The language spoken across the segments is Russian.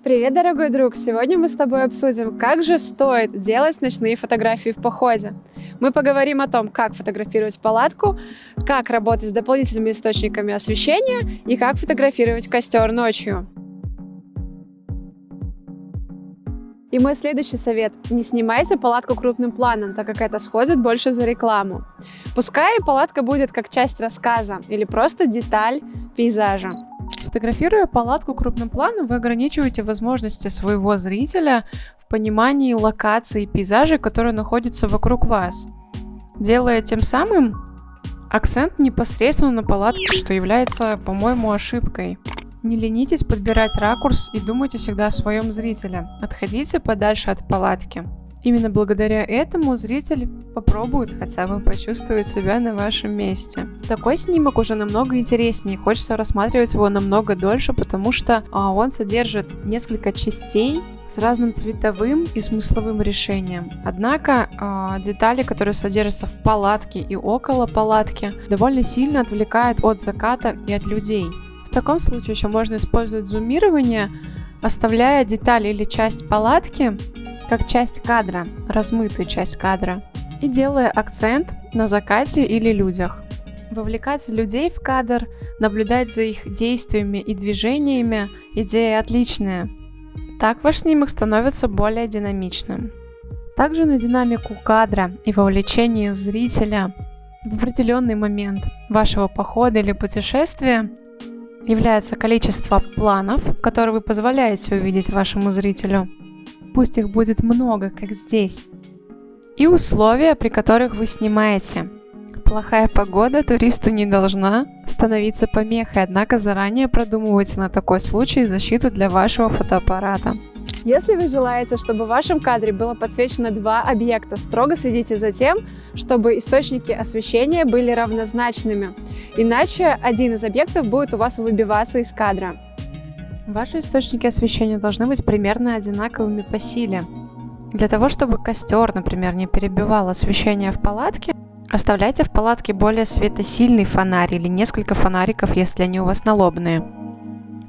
Привет, дорогой друг! Сегодня мы с тобой обсудим, как же стоит делать ночные фотографии в походе. Мы поговорим о том, как фотографировать палатку, как работать с дополнительными источниками освещения и как фотографировать костер ночью. И мой следующий совет – не снимайте палатку крупным планом, так как это сходит больше за рекламу. Пускай палатка будет как часть рассказа или просто деталь пейзажа. Фотографируя палатку крупным планом, вы ограничиваете возможности своего зрителя в понимании локаций и пейзажей, которые находятся вокруг вас, делая тем самым акцент непосредственно на палатке, что является, по-моему, ошибкой. Не ленитесь подбирать ракурс и думайте всегда о своем зрителе. Отходите подальше от палатки. Именно благодаря этому зритель попробует хотя бы почувствовать себя на вашем месте. Такой снимок уже намного интереснее, хочется рассматривать его намного дольше, потому что он содержит несколько частей с разным цветовым и смысловым решением. Однако детали, которые содержатся в палатке и около палатки, довольно сильно отвлекают от заката и от людей. В таком случае еще можно использовать зумирование, оставляя детали или часть палатки как часть кадра, размытую часть кадра, и делая акцент на закате или людях. Вовлекать людей в кадр, наблюдать за их действиями и движениями – идея отличная. Так ваш снимок становится более динамичным. Также на динамику кадра и вовлечение зрителя в определенный момент вашего похода или путешествия является количество планов, которые вы позволяете увидеть вашему зрителю. Пусть их будет много, как здесь. И условия, при которых вы снимаете. Плохая погода туристу не должна становиться помехой, однако заранее продумывайте на такой случай защиту для вашего фотоаппарата. Если вы желаете, чтобы в вашем кадре было подсвечено два объекта, строго следите за тем, чтобы источники освещения были равнозначными, иначе один из объектов будет у вас выбиваться из кадра. Ваши источники освещения должны быть примерно одинаковыми по силе. Для того, чтобы костер, например, не перебивал освещение в палатке, оставляйте в палатке более светосильный фонарь или несколько фонариков, если они у вас налобные.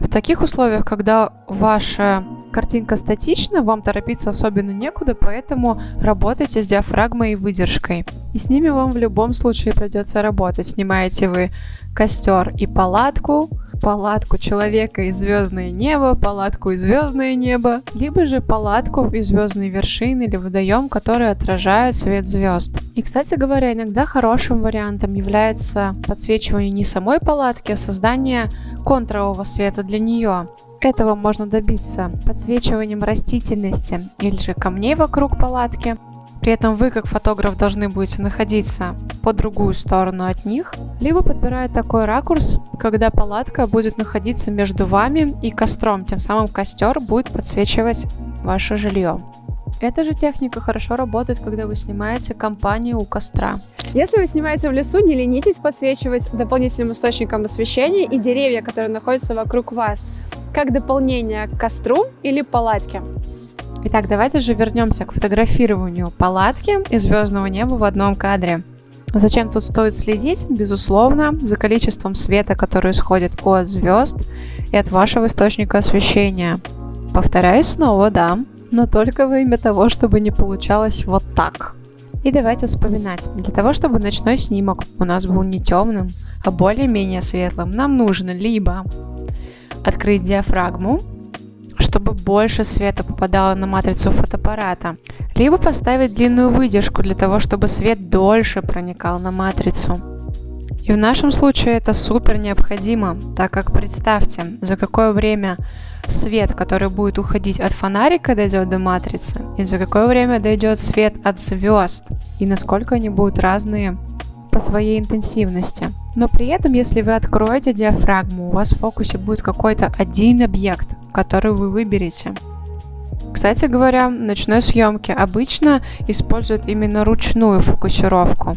В таких условиях, когда ваша картинка статична, вам торопиться особенно некуда, поэтому работайте с диафрагмой и выдержкой. И с ними вам в любом случае придется работать. Снимаете вы костер и палатку человека и звездное небо, палатку и звездное небо, либо же палатку и звездные вершины или водоем, которые отражают свет звезд. И, кстати говоря, иногда хорошим вариантом является подсвечивание не самой палатки, а создание контрового света для нее. Этого можно добиться подсвечиванием растительности или же камней вокруг палатки. При этом вы, как фотограф, должны будете находиться по другую сторону от них, либо подбирая такой ракурс, когда палатка будет находиться между вами и костром, тем самым костер будет подсвечивать ваше жилье. Эта же техника хорошо работает, когда вы снимаете компанию у костра. Если вы снимаете в лесу, не ленитесь подсвечивать дополнительным источником освещения и деревья, которые находятся вокруг вас, как дополнение к костру или палатке. Итак, давайте же вернемся к фотографированию палатки и звездного неба в одном кадре. Зачем тут стоит следить? Безусловно, за количеством света, который исходит от звезд и от вашего источника освещения. Повторяюсь снова, да, но только во имя того, чтобы не получалось вот так. И давайте вспоминать. Для того, чтобы ночной снимок у нас был не темным, а более-менее светлым, нам нужно либо открыть диафрагму, чтобы больше света попадало на матрицу фотоаппарата, либо поставить длинную выдержку для того, чтобы свет дольше проникал на матрицу. И в нашем случае это супер необходимо, так как представьте, за какое время свет, который будет уходить от фонарика, дойдет до матрицы, и за какое время дойдет свет от звезд, и насколько они будут разные по своей интенсивности. Но при этом, если вы откроете диафрагму, у вас в фокусе будет какой-то один объект, который вы выберете. Кстати говоря, в ночной съемке обычно используют именно ручную фокусировку.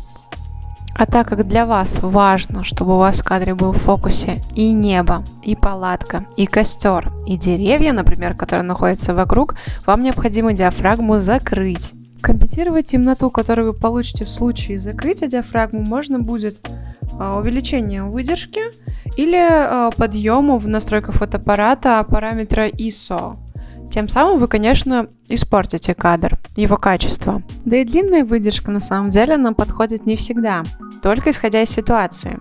А так как для вас важно, чтобы у вас в кадре был в фокусе и небо, и палатка, и костер, и деревья, например, которые находятся вокруг, вам необходимо диафрагму закрыть. Компенсировать темноту, которую вы получите в случае закрытия диафрагмы, можно будет увеличением выдержки или подъему в настройках фотоаппарата параметра ISO. Тем самым вы, конечно, испортите кадр, его качество. Да и длинная выдержка на самом деле нам подходит не всегда, только исходя из ситуации.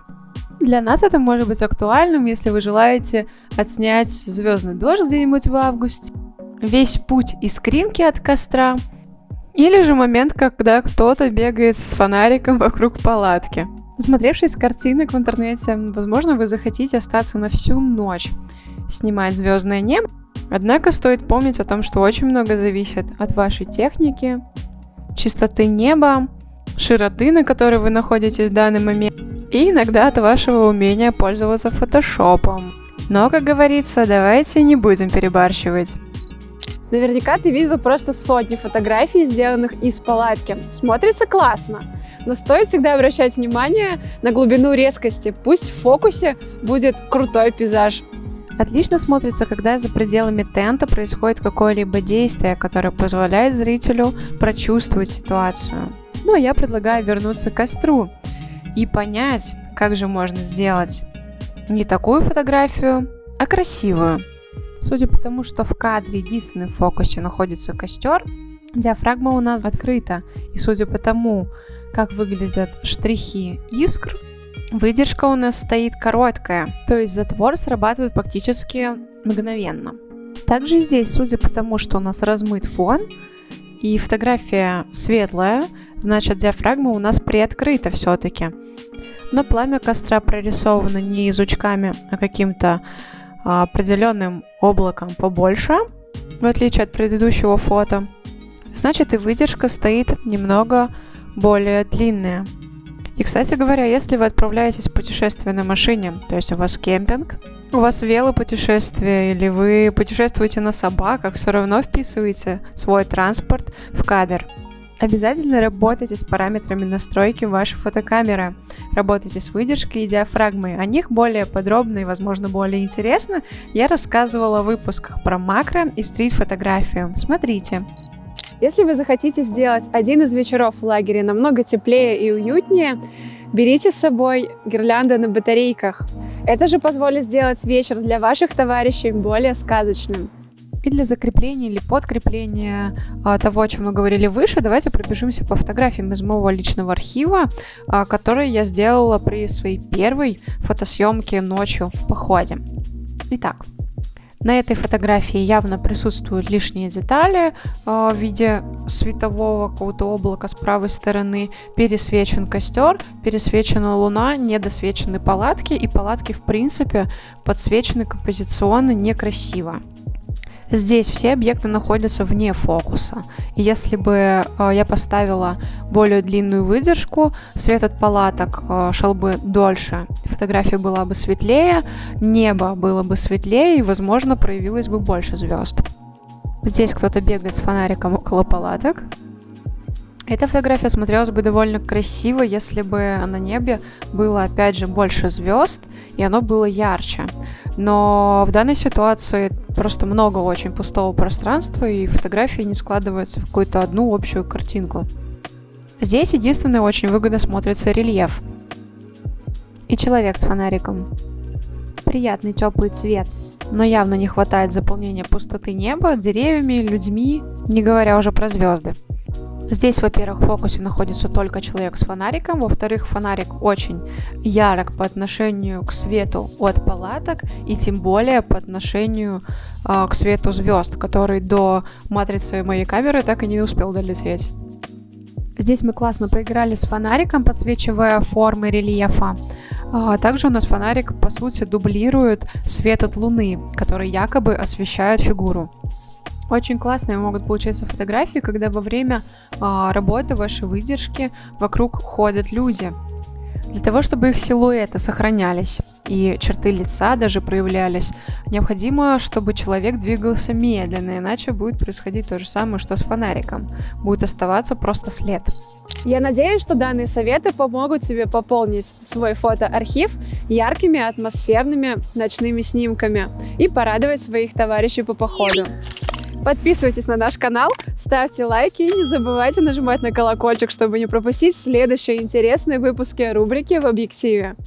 Для нас это может быть актуальным, если вы желаете отснять звездный дождь где-нибудь в августе, весь путь искринки от костра, или же момент, когда кто-то бегает с фонариком вокруг палатки. Насмотревшись картинок в интернете, возможно, вы захотите остаться на всю ночь, снимать звездное небо. Однако стоит помнить о том, что очень много зависит от вашей техники, чистоты неба, широты, на которой вы находитесь в данный момент, и иногда от вашего умения пользоваться фотошопом. Но, как говорится, давайте не будем перебарщивать. Наверняка ты видел просто сотни фотографий, сделанных из палатки. Смотрится классно, но стоит всегда обращать внимание на глубину резкости. Пусть в фокусе будет крутой пейзаж. Отлично смотрится, когда за пределами тента происходит какое-либо действие, которое позволяет зрителю прочувствовать ситуацию. Но я предлагаю вернуться к костру и понять, как же можно сделать не такую фотографию, а красивую. Судя по тому, что в кадре единственным в фокусе находится костер, диафрагма у нас открыта. И судя по тому, как выглядят штрихи искр, выдержка у нас стоит короткая, то есть затвор срабатывает практически мгновенно. Также здесь, судя по тому, что у нас размыт фон и фотография светлая, значит диафрагма у нас приоткрыта все-таки. Но пламя костра прорисовано не язычками, а каким-то определенным облаком побольше, в отличие от предыдущего фото. Значит, и выдержка стоит немного более длинная. И, кстати говоря, если вы отправляетесь в путешествие на машине, то есть у вас кемпинг, у вас велопутешествие или вы путешествуете на собаках, все равно вписываете свой транспорт в кадр. Обязательно работайте с параметрами настройки вашей фотокамеры. Работайте с выдержкой и диафрагмой. О них более подробно и, возможно, более интересно я рассказывала в выпусках про макро и стрит-фотографию. Смотрите. Если вы захотите сделать один из вечеров в лагере намного теплее и уютнее, берите с собой гирлянды на батарейках. Это же позволит сделать вечер для ваших товарищей более сказочным. И для закрепления или подкрепления того, о чем мы говорили выше, давайте пробежимся по фотографиям из моего личного архива, которые я сделала при своей первой фотосъемке ночью в походе. Итак, на этой фотографии явно присутствуют лишние детали в виде светового какого-то облака с правой стороны, пересвечен костер, пересвечена луна, недосвечены палатки, и палатки в принципе подсвечены композиционно некрасиво. Здесь все объекты находятся вне фокуса. И если бы я поставила более длинную выдержку, свет от палаток шел бы дольше, фотография была бы светлее, небо было бы светлее и, возможно, проявилось бы больше звезд. Здесь кто-то бегает с фонариком около палаток. Эта фотография смотрелась бы довольно красиво, если бы на небе было, опять же, больше звезд, и оно было ярче. Но в данной ситуации просто много очень пустого пространства, и фотографии не складываются в какую-то одну общую картинку. Здесь единственное очень выгодно смотрится рельеф. И человек с фонариком. Приятный теплый цвет, но явно не хватает заполнения пустоты неба деревьями, людьми, не говоря уже про звезды. Здесь, во-первых, в фокусе находится только человек с фонариком, во-вторых, фонарик очень ярок по отношению к свету от палаток и тем более по отношению к свету звезд, который до матрицы моей камеры так и не успел долететь. Здесь мы классно поиграли с фонариком, подсвечивая формы рельефа. Также у нас фонарик, по сути, дублирует свет от луны, который якобы освещает фигуру. Очень классные могут получиться фотографии, когда во время работы вашей выдержки вокруг ходят люди. Для того, чтобы их силуэты сохранялись и черты лица даже проявлялись, необходимо, чтобы человек двигался медленно, иначе будет происходить то же самое, что с фонариком. Будет оставаться просто след. Я надеюсь, что данные советы помогут тебе пополнить свой фотоархив яркими атмосферными ночными снимками и порадовать своих товарищей по походу. Подписывайтесь на наш канал, ставьте лайки и не забывайте нажимать на колокольчик, чтобы не пропустить следующие интересные выпуски рубрики «В объективе».